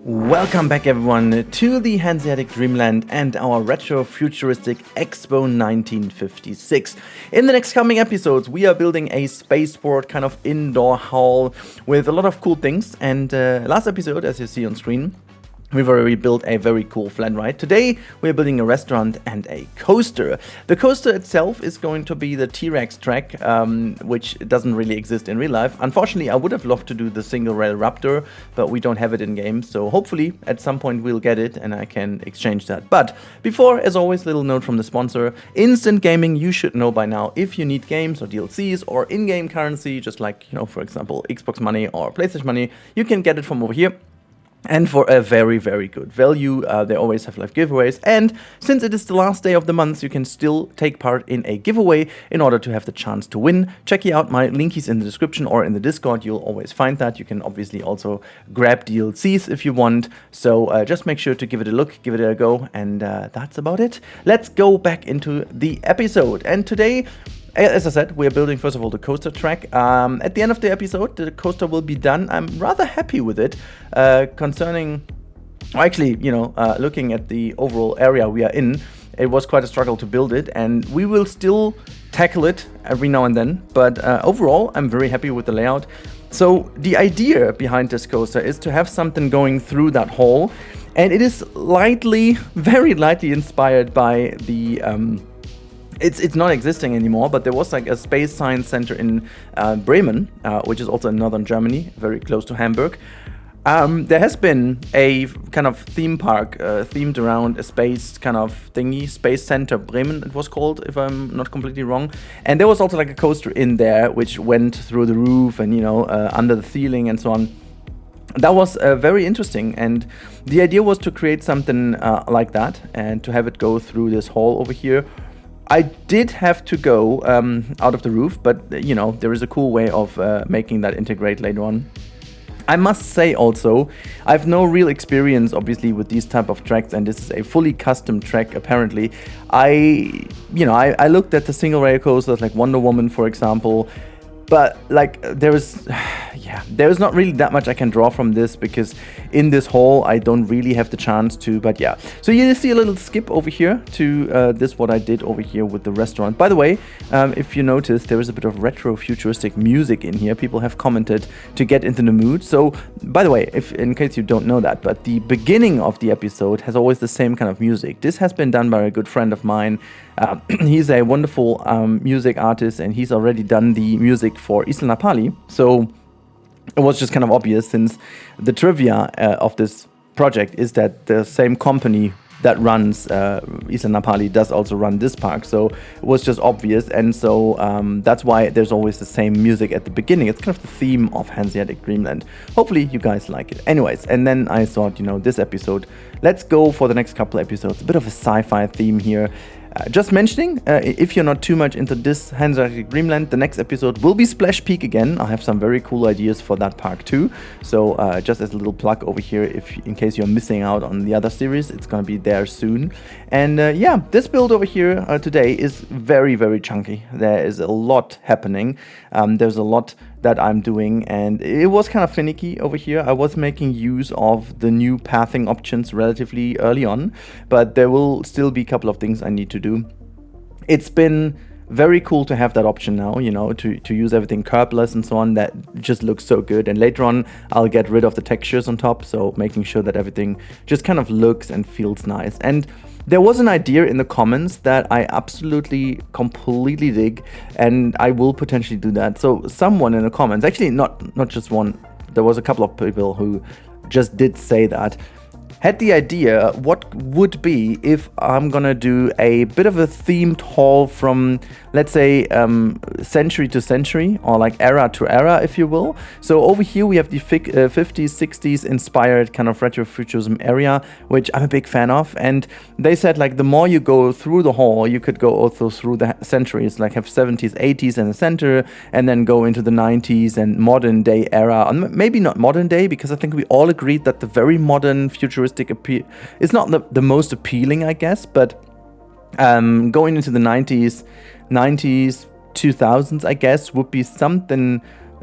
Welcome back everyone to the Hanseatic Dreamland and our retro-futuristic Expo 1956. In the next coming episodes we are building a spaceport kind of indoor hall with a lot of cool things, and last episode, as you see on screen, we've already built a very cool flat ride. Today we're building a restaurant and a coaster. The coaster itself is going to be the T-Rex track, which doesn't really exist in real life. Unfortunately, I would have loved to do the single rail Raptor, but we don't have it in game. So hopefully at some point we'll get it and I can exchange that. But before, as always, little note from the sponsor. Instant Gaming, you should know by now, if you need games or DLCs or in-game currency, just like, you know, for example, Xbox money or PlayStation money, you can get it from over here. And for a very, very good value. They always have live giveaways. And since it is the last day of the month, you can still take part in a giveaway in order to have the chance to win. Check out my linkies in the description or in the Discord. You'll always find that. You can obviously also grab DLCs if you want. So just make sure to give it a look, give it a go. And that's about it. Let's go back into the episode. And today, as I said, we're building, first of all, the coaster track. At the end of the episode, the coaster will be done. I'm rather happy with it, concerning, actually, you know, looking at the overall area we are in. It was quite a struggle to build it, and we will still tackle it every now and then. But overall, I'm very happy with the layout. So the idea behind this coaster is to have something going through that hall, and it is lightly, very lightly inspired by the... It's not existing anymore, but there was like a space science center in Bremen, which is also in northern Germany, very close to Hamburg. There has been a kind of theme park themed around a space kind of thingy, Space Center Bremen it was called, if I'm not completely wrong. And there was also like a coaster in there which went through the roof and, you know, under the ceiling and so on. That was very interesting, and the idea was to create something like that and to have it go through this hall over here. I did have to go out of the roof, but, you know, there is a cool way of making that integrate later on. I must say also, I have no real experience, obviously, with these type of tracks, and this is a fully custom track, apparently. I looked at the single rail coasters, like Wonder Woman, for example, but, like, there is not really that much I can draw from this, because in this hall I don't really have the chance to, but yeah. So you see a little skip over here to this, what I did over here with the restaurant. By the way, if you notice, there is a bit of retro-futuristic music in here. People have commented to get into the mood. So, by the way, if in case you don't know that, but the beginning of the episode has always the same kind of music. This has been done by a good friend of mine. He's a wonderful music artist, and he's already done the music for Isla Napali. So it was just kind of obvious, since the trivia of this project is that the same company that runs Isla Napali does also run this park. So it was just obvious, and so that's why there's always the same music at the beginning. It's kind of the theme of Hanseatic Dreamland. Hopefully you guys like it. Anyways, and then I thought, you know, this episode, let's go for the next couple episodes. A bit of a sci-fi theme here. Just mentioning, if you're not too much into this Hanseatic Dreamland, the next episode will be Splash Peak again. I have some very cool ideas for that park too. So just as a little plug over here, if in case you're missing out on the other series, it's gonna be there soon. And yeah, this build over here today is very, very chunky. There is a lot happening. There's a lot that I'm doing, and it was kind of finicky over here. I was making use of the new pathing options relatively early on, but there will still be a couple of things I need to do. It's been very cool to have that option now, you know, to use everything curbless and so on. That just looks so good. And later on, I'll get rid of the textures on top, so making sure that everything just kind of looks and feels nice. And there was an idea in the comments that I absolutely, completely dig, and I will potentially do that. So someone in the comments, actually not just one, there was a couple of people who just did say that, had the idea what would be if I'm gonna do a bit of a themed hall from, let's say, century to century, or like era to era, if you will. So over here we have the 50s, 60s inspired kind of retrofuturism area, which I'm a big fan of. And they said, like, the more you go through the hall, you could go also through the centuries, like have 70s, 80s in the center, and then go into the 90s and modern day era. And maybe not modern day, because I think we all agreed that the very modern futuristic appeal is not the most appealing, I guess, but going into the 90s, 2000s, I guess, would be something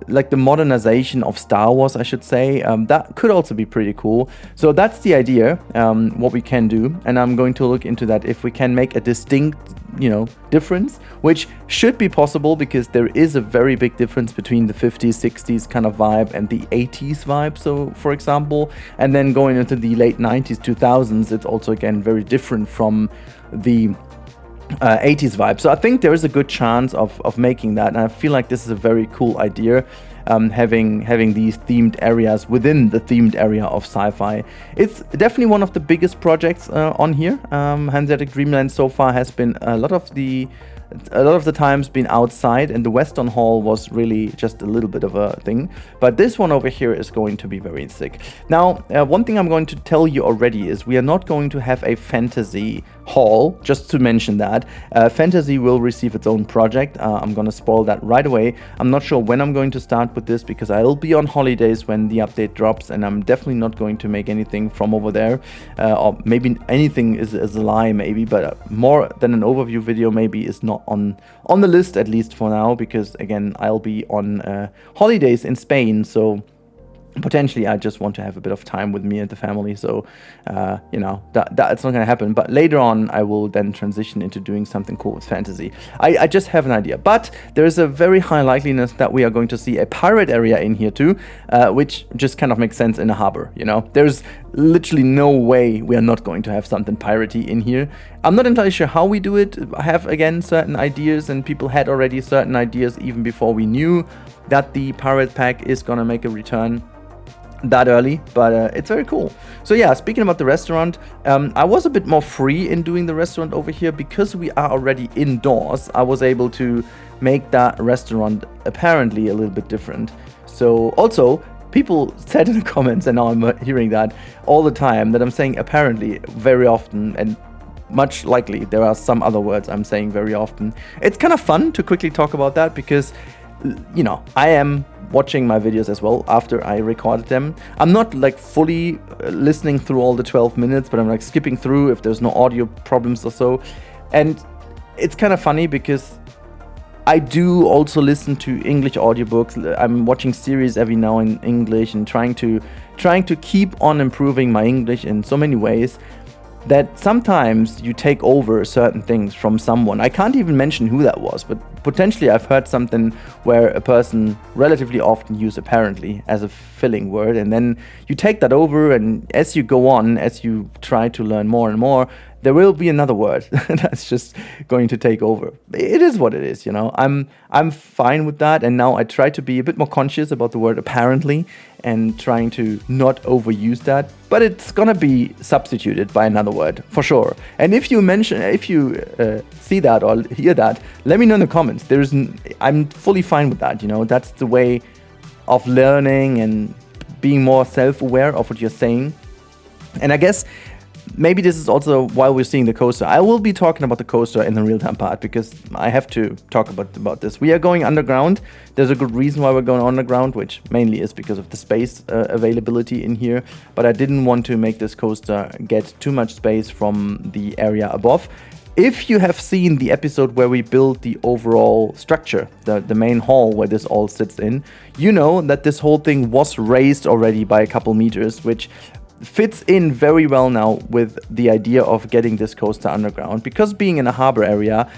like the modernization of Star Wars, I should say. That could also be pretty cool. So that's the idea, what we can do. And I'm going to look into that if we can make a distinct, difference, which should be possible because there is a very big difference between the 50s, 60s kind of vibe and the 80s vibe. So, for example, and then going into the late 90s, 2000s, it's also again very different from the 80s vibe. So I think there is a good chance of making that, and I feel like this is a very cool idea, having these themed areas within the themed area of sci-fi. It's definitely one of the biggest projects on here. Hanseatic Dreamland so far has been a lot of the times been outside, and the Western Hall was really just a little bit of a thing. But this one over here is going to be very sick. Now, one thing I'm going to tell you already is we are not going to have a fantasy hall, just to mention that. Fantasy will receive its own project. I'm going to spoil that right away. I'm not sure when I'm going to start with this because I'll be on holidays when the update drops, and I'm definitely not going to make anything from over there. Or maybe anything is a lie, maybe, but more than an overview video maybe is not on the list, at least for now, because again I'll be on holidays in Spain, so potentially I just want to have a bit of time with me and the family. So that's not going to happen, but later on I will then transition into doing something cool with fantasy. I just have an idea, but there's a very high likeliness that we are going to see a pirate area in here too, which just kind of makes sense in a harbor. There's literally no way we are not going to have something piratey in here. I'm not entirely sure how we do it. I have again certain ideas, and people had already certain ideas even before we knew that the pirate pack is gonna make a return that early, but it's very cool. So yeah, speaking about the restaurant, I was a bit more free in doing the restaurant over here because we are already indoors. I was able to make that restaurant apparently a little bit different. So also, people said in the comments, and now I'm hearing that all the time, that I'm saying apparently very often, and much likely there are some other words I'm saying very often. It's kind of fun to quickly talk about that because, I am watching my videos as well after I recorded them. I'm not like fully listening through all the 12 minutes, but I'm like skipping through if there's no audio problems or so. And it's kind of funny because I do also listen to English audiobooks. I'm watching series every now in English and trying to keep on improving my English in so many ways that sometimes you take over certain things from someone. I can't even mention who that was, but potentially I've heard something where a person relatively often use apparently as a filling word, and then you take that over, and as you go on, as you try to learn more and more, there will be another word that's just going to take over. It is what it is, I'm fine with that, and now I try to be a bit more conscious about the word apparently and trying to not overuse that. But it's gonna be substituted by another word for sure. And if you see that or hear that, let me know in the comments. I'm fully fine with that. That's the way of learning and being more self-aware of what you're saying. And I guess maybe this is also why we're seeing the coaster. I will be talking about the coaster in the real-time part because I have to talk about this. We are going underground. There's a good reason why we're going underground, which mainly is because of the space availability in here. But I didn't want to make this coaster get too much space from the area above. If you have seen the episode where we built the overall structure, the main hall where this all sits in, you know that this whole thing was raised already by a couple meters, which fits in very well now with the idea of getting this coaster underground, because being in a harbor area,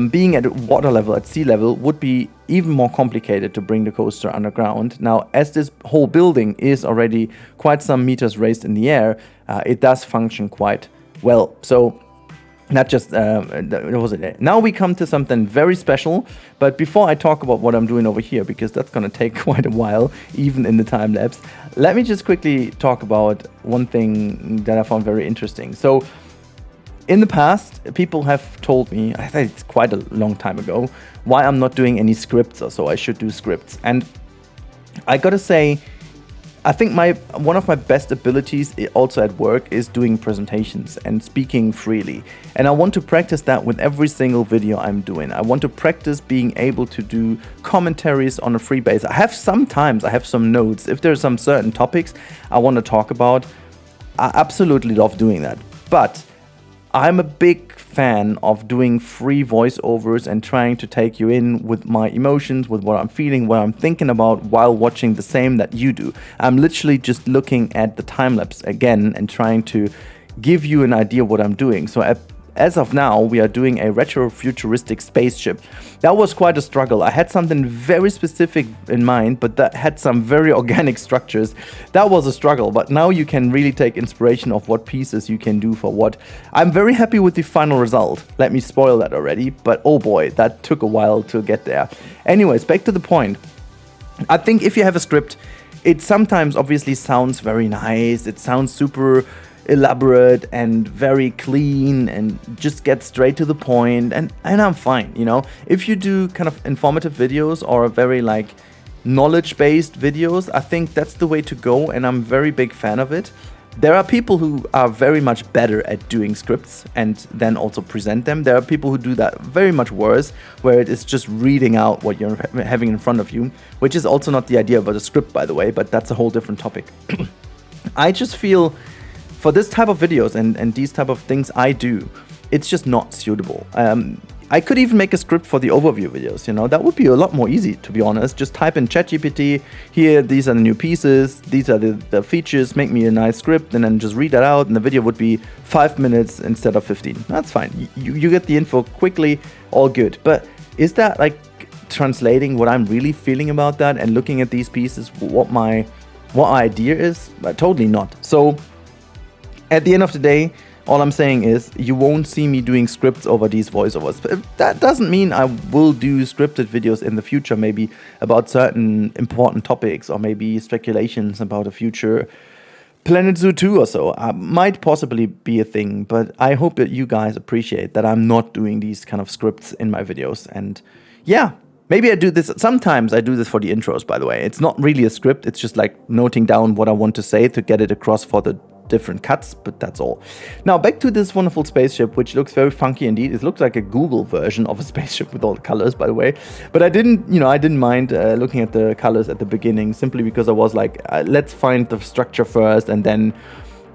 being at water level, at sea level, would be even more complicated to bring the coaster underground. Now, as this whole building is already quite some meters raised in the air, it does function quite well. So not just, now we come to something very special, but before I talk about what I'm doing over here, because that's going to take quite a while, even in the time lapse, let me just quickly talk about one thing that I found very interesting. So, in the past, people have told me, I think it's quite a long time ago, why I'm not doing any scripts or so. I should do scripts. And I gotta say, I think one of my best abilities also at work is doing presentations and speaking freely. And I want to practice that with every single video I'm doing. I want to practice being able to do commentaries on a free base. I have some notes. If there are some certain topics I want to talk about, I absolutely love doing that. But I'm a big fan of doing free voiceovers and trying to take you in with my emotions, with what I'm feeling, what I'm thinking about while watching the same that you do. I'm literally just looking at the time-lapse again and trying to give you an idea what I'm doing. So as of now, we are doing a retro-futuristic spaceship. That was quite a struggle. I had something very specific in mind, but that had some very organic structures. That was a struggle, but now you can really take inspiration of what pieces you can do for what. I'm very happy with the final result. Let me spoil that already, but oh boy, that took a while to get there. Anyways, back to the point. I think if you have a script, it sometimes obviously sounds very nice. It sounds super elaborate and very clean and just get straight to the point, and I'm fine, you know. If you do kind of informative videos or very like knowledge-based videos, I think that's the way to go, and I'm a very big fan of it. There are people who are very much better at doing scripts and then also present them. There are people who do that very much worse, where it is just reading out what you're having in front of you, which is also not the idea of a script, by the way, but that's a whole different topic. I just feel for this type of videos and these type of things I do, it's just not suitable. I could even make a script for the overview videos, you know, that would be a lot more easy, to be honest. Just type in ChatGPT, here, these are the new pieces, these are the features, make me a nice script, and then just read that out, and the video would be 5 minutes instead of 15. That's fine. You get the info quickly, all good. But is that like translating what I'm really feeling about that and looking at these pieces, what my idea is? Totally not. So at the end of the day, all I'm saying is you won't see me doing scripts over these voiceovers. But that doesn't mean I will do scripted videos in the future, maybe about certain important topics or maybe speculations about a future Planet Zoo 2 or so. Might possibly be a thing, but I hope that you guys appreciate that I'm not doing these kind of scripts in my videos. And yeah, maybe I do this. Sometimes I do this for the intros, by the way. It's not really a script. It's just like noting down what I want to say to get it across for the different cuts, but that's all. Now back to this wonderful spaceship, which looks very funky indeed. It looks like a Google version of a spaceship with all the colors, by the way. But I didn't mind looking at the colors at the beginning, simply because I was like, let's find the structure first and then,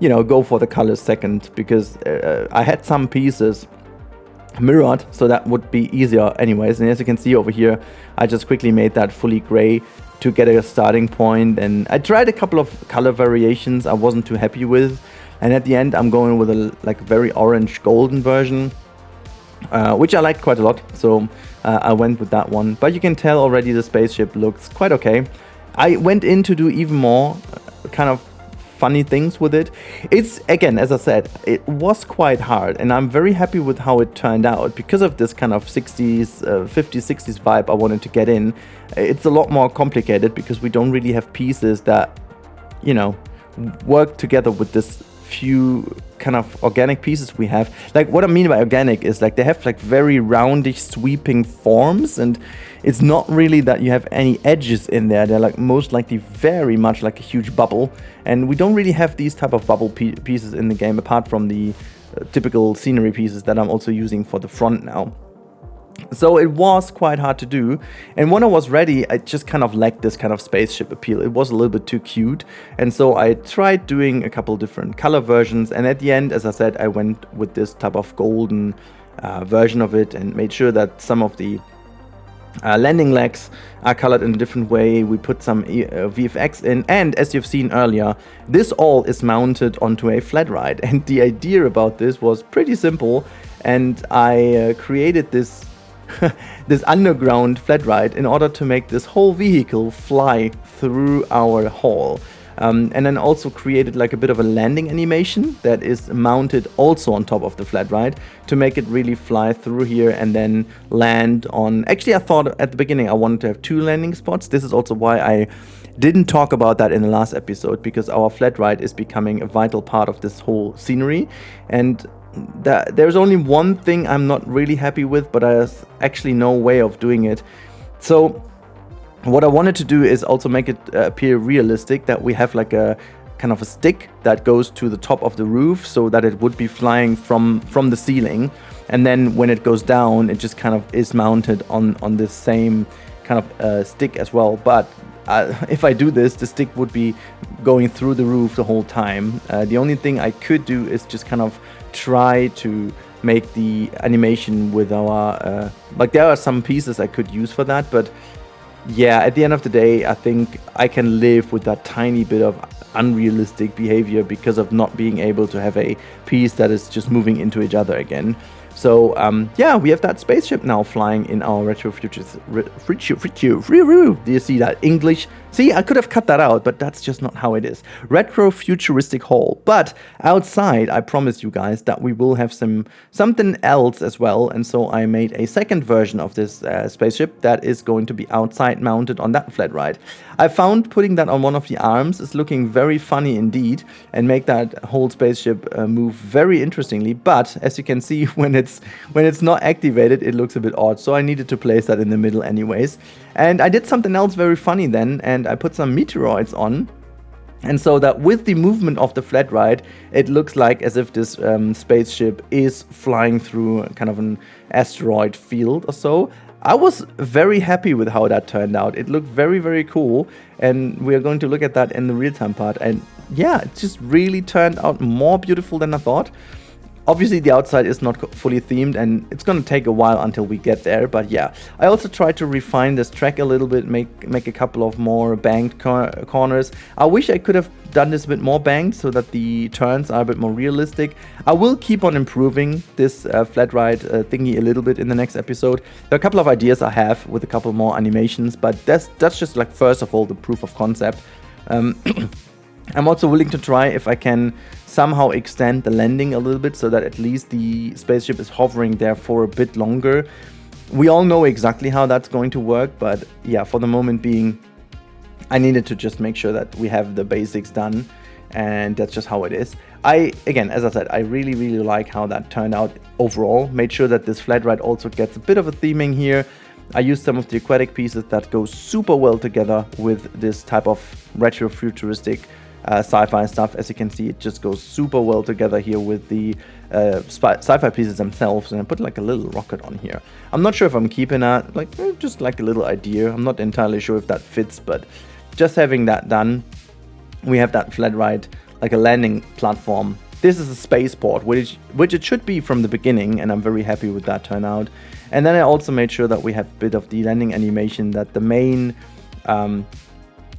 you know, go for the colors second, because I had some pieces mirrored, so that would be easier anyways. And as you can see over here, I just quickly made that fully gray to get a starting point, and I tried a couple of color variations I wasn't too happy with, and at the end I'm going with a like very orange golden version, which I liked quite a lot, so I went with that one. But you can tell already the spaceship looks quite okay. I went in to do even more kind of funny things with it. It's, again, as I said, it was quite hard, and I'm very happy with how it turned out because of this kind of 60s, 50s, 60s vibe I wanted to get in. It's a lot more complicated because we don't really have pieces that, you know, work together with this few kind of organic pieces we have. Like, what I mean by organic is like they have like very roundish sweeping forms, and it's not really that you have any edges in there. They're like most likely very much like a huge bubble, and we don't really have these type of bubble pieces in the game apart from the typical scenery pieces that I'm also using for the front now. So it was quite hard to do, and when I was ready, I just kind of lacked this kind of spaceship appeal. It was a little bit too cute, and so I tried doing a couple different color versions, and at the end, as I said, I went with this type of golden version of it and made sure that some of the landing legs are colored in a different way. We put some VFX in, and as you've seen earlier, this all is mounted onto a flat ride, and the idea about this was pretty simple, and I created this this underground flat ride in order to make this whole vehicle fly through our hall. And then also created like a bit of a landing animation that is mounted also on top of the flat ride to make it really fly through here and then land on... Actually, I thought at the beginning I wanted to have 2 landing spots. This is also why I didn't talk about that in the last episode, because our flat ride is becoming a vital part of this whole scenery, and there's only one thing I'm not really happy with, but there's actually no way of doing it. So what I wanted to do is also make it appear realistic, that we have like a kind of a stick that goes to the top of the roof so that it would be flying from the ceiling, and then when it goes down it just kind of is mounted on this same kind of stick as well. But if I do this, the stick would be going through the roof the whole time. The only thing I could do is just kind of try to make the animation with our like there are some pieces I could use for that, but yeah, at the end of the day, I think I can live with that tiny bit of unrealistic behavior because of not being able to have a piece that is just moving into each other again. So yeah, we have that spaceship now flying in our retro futures. Do you see that English? See, I could have cut that out, but that's just not how it is. Retro futuristic hall. But outside, I promised you guys that we will have something else as well. And so I made a second version of this spaceship that is going to be outside mounted on that flat ride. I found putting that on one of the arms is looking very funny indeed and make that whole spaceship move very interestingly. But as you can see, when it's not activated, it looks a bit odd. So I needed to place that in the middle anyways. And I did something else very funny then, and I put some meteoroids on. And so that with the movement of the flat ride, it looks like as if this spaceship is flying through kind of an asteroid field or so. I was very happy with how that turned out. It looked very, very cool. And we are going to look at that in the real-time part. And yeah, it just really turned out more beautiful than I thought. Obviously, the outside is not fully themed, and it's going to take a while until we get there. But yeah, I also tried to refine this track a little bit, make a couple of more banked corners. I wish I could have done this a bit more banked so that the turns are a bit more realistic. I will keep on improving this flat ride thingy a little bit in the next episode. There are a couple of ideas I have with a couple more animations, but that's just like first of all the proof of concept. I'm also willing to try if I can somehow extend the landing a little bit so that at least the spaceship is hovering there for a bit longer. We all know exactly how that's going to work, but yeah, for the moment being, I needed to just make sure that we have the basics done, and that's just how it is. Again, as I said, I really, really like how that turned out overall. Made sure that this flat ride also gets a bit of a theming here. I used some of the aquatic pieces that go super well together with this type of retro futuristic sci-fi stuff. As you can see, it just goes super well together here with the sci-fi pieces themselves, and I put like a little rocket on here. I'm not sure if I'm keeping that, like just like a little idea. I'm not entirely sure if that fits, but just having that done, we have that flat ride, like a landing platform. This is a spaceport, which it should be from the beginning, and I'm very happy with that turnout. And then I also made sure that we have a bit of the landing animation, that the main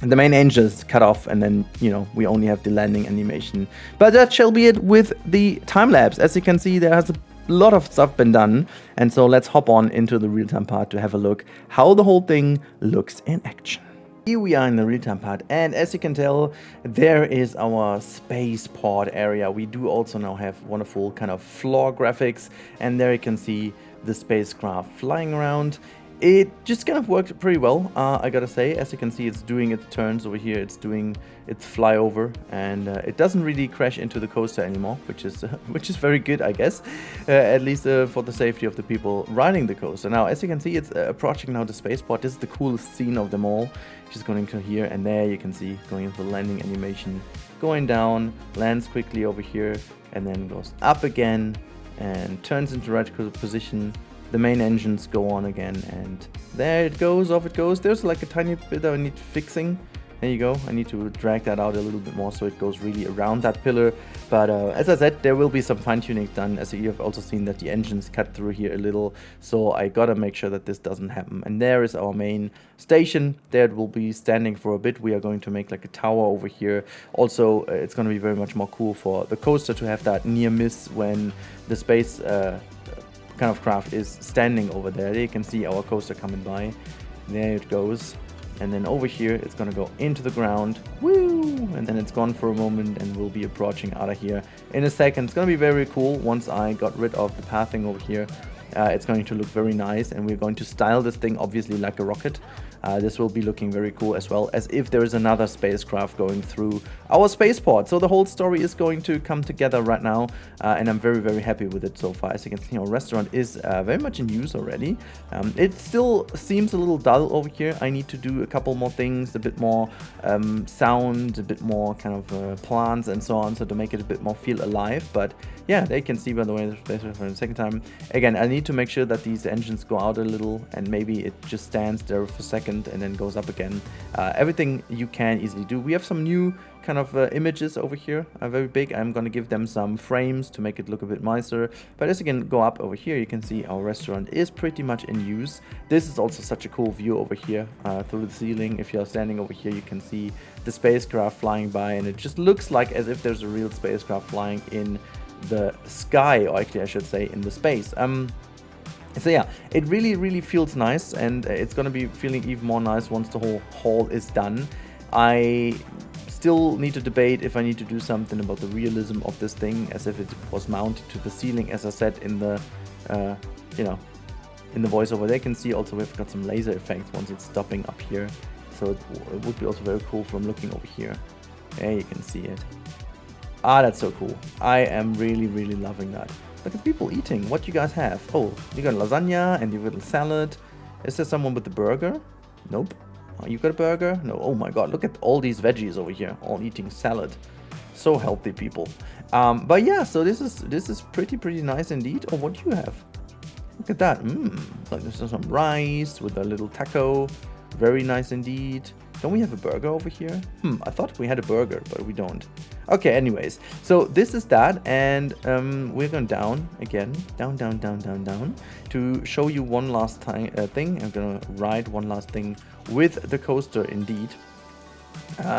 engine is cut off, and then, you know, we only have the landing animation. But that shall be it with the time-lapse. As you can see, there has a lot of stuff been done. And so let's hop on into the real-time part to have a look how the whole thing looks in action. Here we are in the real-time part, and as you can tell, there is our spaceport area. We do also now have wonderful kind of floor graphics, and there you can see the spacecraft flying around. It just kind of worked pretty well, I gotta say. As you can see, it's doing its turns over here, it's doing its flyover, and it doesn't really crash into the coaster anymore, which is very good, I guess, at least for the safety of the people riding the coaster. Now, as you can see, it's approaching now the spaceport. This is the coolest scene of them all. Just going to here, and there you can see going into the landing animation, going down, lands quickly over here, and then goes up again, and turns into right position. The main engines go on again, and there it goes, off it goes. There's like a tiny bit that I need fixing. There you go. I need to drag that out a little bit more so it goes really around that pillar. But as I said, there will be some fine-tuning done, as you have also seen that the engines cut through here a little. So I gotta make sure that this doesn't happen. And there is our main station. There it will be standing for a bit. We are going to make like a tower over here. Also, it's going to be very much more cool for the coaster to have that near miss when the space kind of craft is standing over there. There you can see our coaster coming by. There it goes. And then over here, it's gonna go into the ground. Woo! And then it's gone for a moment, and we'll be approaching out of here in a second. It's gonna be very cool once I got rid of the pathing over here. It's going to look very nice, and we're going to style this thing obviously like a rocket. This will be looking very cool as well, as if there is another spacecraft going through our spaceport. So the whole story is going to come together right now, and I'm very, very happy with it so far. As you can see, our restaurant is very much in use already. It still seems a little dull over here. I need to do a couple more things, a bit more sound, a bit more kind of plants and so on, so to make it a bit more feel alive. But yeah, they can see, by the way, for the second time. Again, I need to make sure that these engines go out a little, and maybe it just stands there for a second second and then goes up again. Everything you can easily do. We have some new kind of images over here, very big. I'm gonna give them some frames to make it look a bit nicer. But as you can go up over here, you can see our restaurant is pretty much in use. This is also such a cool view over here through the ceiling. If you're standing over here, you can see the spacecraft flying by, and it just looks like as if there's a real spacecraft flying in the sky, or actually I should say in the space. So yeah, it really feels nice, and it's gonna be feeling even more nice once the whole hall is done. I still need to debate if I need to do something about the realism of this thing, as if it was mounted to the ceiling, as I said in the, you know, in the voiceover. They can see also we've got some laser effects once it's stopping up here, so it would be also very cool from looking over here. There you can see it. Ah, that's so cool. I am really loving that. Look at people eating. What you guys have? Oh, you got lasagna and your little salad. Is there someone with the burger? Nope. Oh, you got a burger? No. Oh my god, look at all these veggies over here, all eating salad. So healthy, people. But yeah, so this is pretty nice indeed. Oh, what do you have? Look at that. Like there's some rice with a little taco. Very nice indeed. Don't we have a burger over here? I thought we had a burger, but we don't. Okay, anyways. So this is that, and we're going down again. Down, to show you one last thing. I'm going to ride one last thing with the coaster indeed.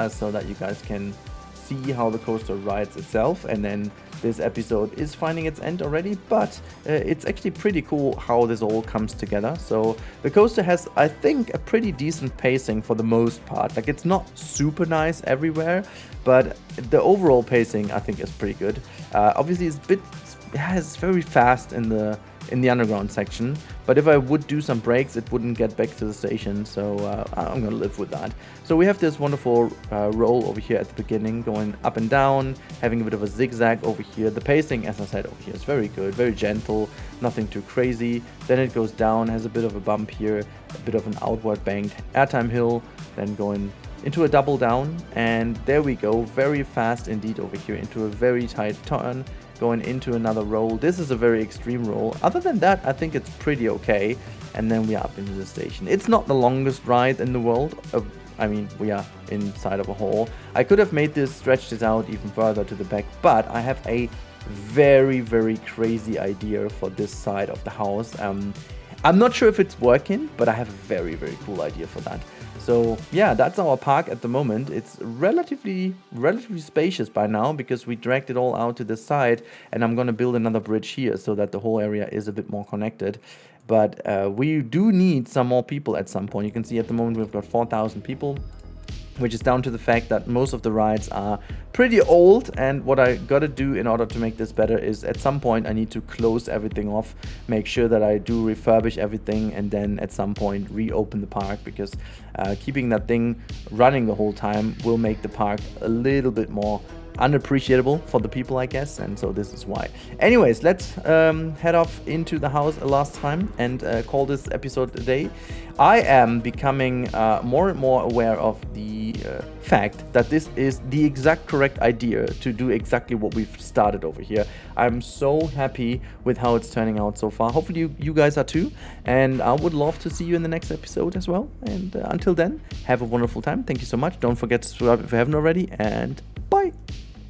So that you guys can see how the coaster rides itself, and then this episode is finding its end already, but it's actually pretty cool how this all comes together. So the coaster has, I think, a pretty decent pacing for the most part. Like, it's not super nice everywhere, but the overall pacing I think is pretty good. Obviously it's very fast in the underground section, but if I would do some breaks, it wouldn't get back to the station, so I'm gonna live with that. So we have this wonderful roll over here at the beginning, going up and down, having a bit of a zigzag over here. The pacing, as I said, over here is very good, very gentle, nothing too crazy. Then it goes down, has a bit of a bump here, a bit of an outward banked airtime hill, then going into a double down, and there we go, very fast indeed over here, into a very tight turn, going into another roll. This is a very extreme roll. Other than that, I think it's pretty okay. And then we are up into the station. It's not the longest ride in the world. I mean, we are inside of a hall. I could have stretched this out even further to the back, but I have a very crazy idea for this side of the house. I'm not sure if it's working, but I have a very cool idea for that. So yeah, that's our park at the moment. It's relatively spacious by now, because we dragged it all out to the side, and I'm gonna build another bridge here so that the whole area is a bit more connected. But we do need some more people at some point. You can see at the moment we've got 4,000 people, which is down to the fact that most of the rides are pretty old, and what I gotta do in order to make this better is at some point I need to close everything off, make sure that I do refurbish everything, and then at some point reopen the park, because keeping that thing running the whole time will make the park a little bit more unappreciable for the people, I guess, and so this is why. Anyways, let's head off into the house a last time and call this episode a day. I am becoming more and more aware of the fact that this is the exact correct idea to do exactly what we've started over here. I'm so happy with how it's turning out so far. Hopefully you guys are too, and I would love to see you in the next episode as well. And until then, have a wonderful time. Thank you so much. Don't forget to subscribe if you haven't already, and